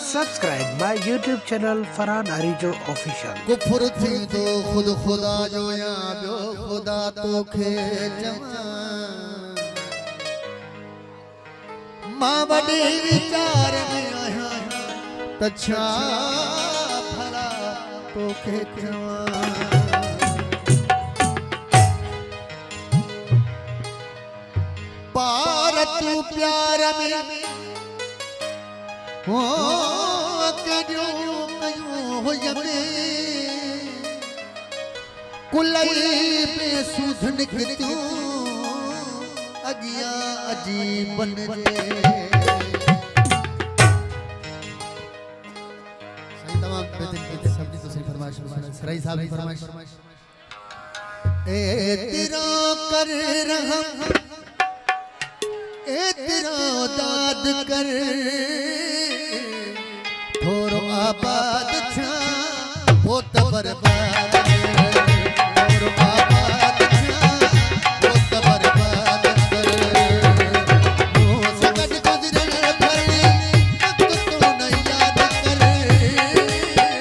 Subscribe my YouTube channel Farhan Arijo Official. कुफर थी तो खुद खुदा जो या बियो खुदा तो खे मां बड़ी विचार में आया तछा भला तो खे पार तू प्यार में हो कयो हो यमे कुलई पे सुधन के तू अगिया अजीब बन जे सही तमाम बेहतरीन सब्जी तो सही फरमाइश सराई साहब की फरमाइश ए तेरा कर रहा ए तेरा दाद कर थोरो आबाद छा वो तो बर्बाद थोरो आबाद छा वो तो बर्बाद कर वो सकट गुजरन भरली तक तो न याद कर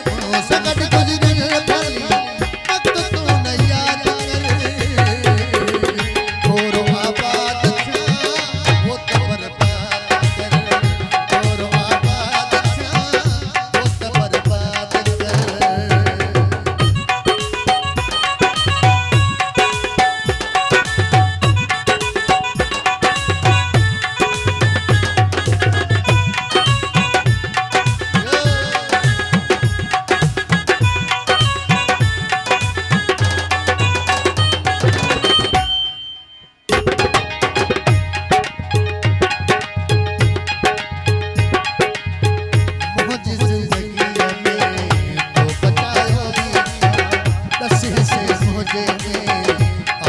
वो सकट गुजरन भरली तक तो न याद कर थोरो आबाद छा वो तो बर्बाद कर थोरो आबाद छा वो तो बर्बाद कर मुझे जिंदगी में तो बचायो भी दस से मुझे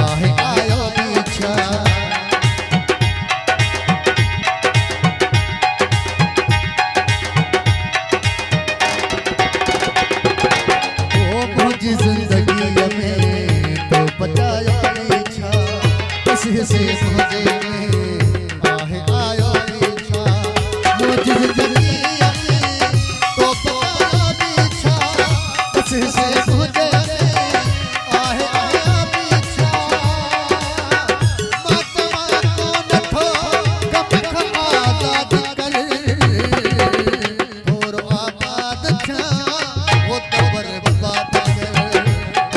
आहे आयो पीछा ओ मुझे जिंदगी में तो बचायो पीछा दस से मुझे आहे आयो पीछा मुझे जिंदगी तो बचायो पीछा दस से मुझे आहे आया पीछा मातमा को नठो कम आजाद कर और आबाद छा वो तो बर्बाद कर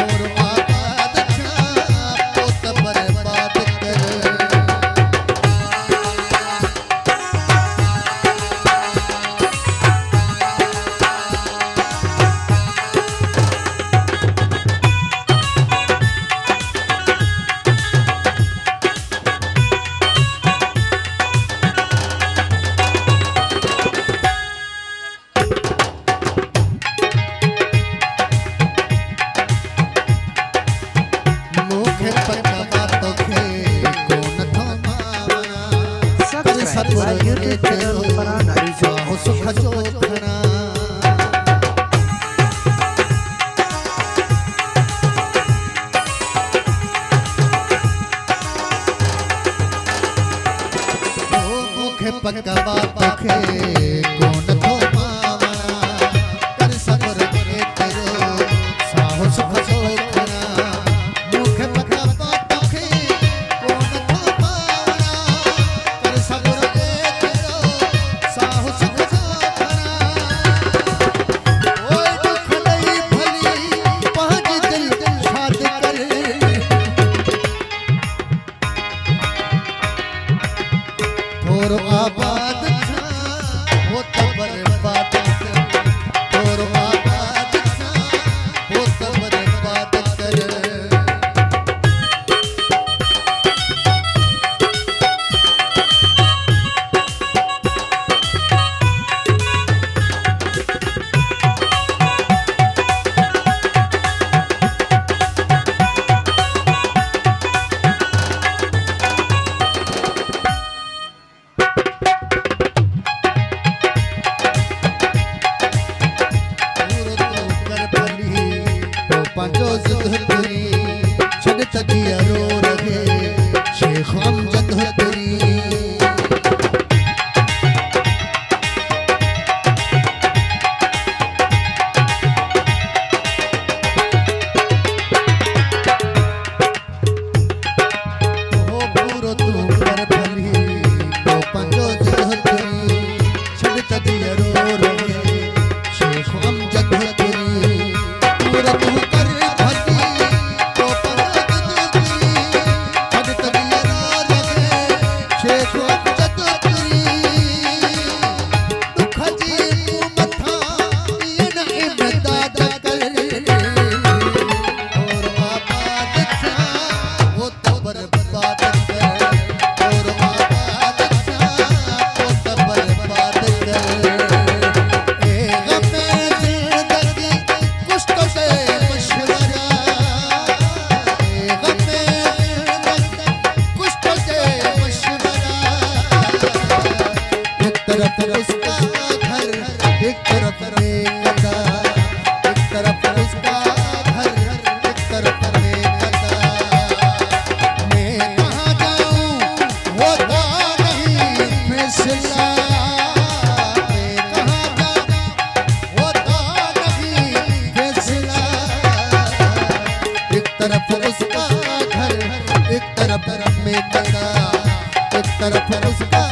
और आबाद छा वो तो बर्बाद कर मुखे पकवा तो खे कोन थो मावना Subscribe my YouTube channel Farhan Arijo हो सुख जो खना मुखे पकवा तो खे कोन थो मावना कर सबर के तेरो साहो सुख जो खना मुखे पकवा तो खे कोन थो मावना कर सबर के तेरो साहो सुख जो खना ओए दुख नहीं भली पहुंच दिल शाद कर और आबाद छा वो तो बर्बाद कर और आबाद छा वो तो बर्बाद कर पंजो जिद छड़ तकिया रो रहे शेख हम जद तेरी उसका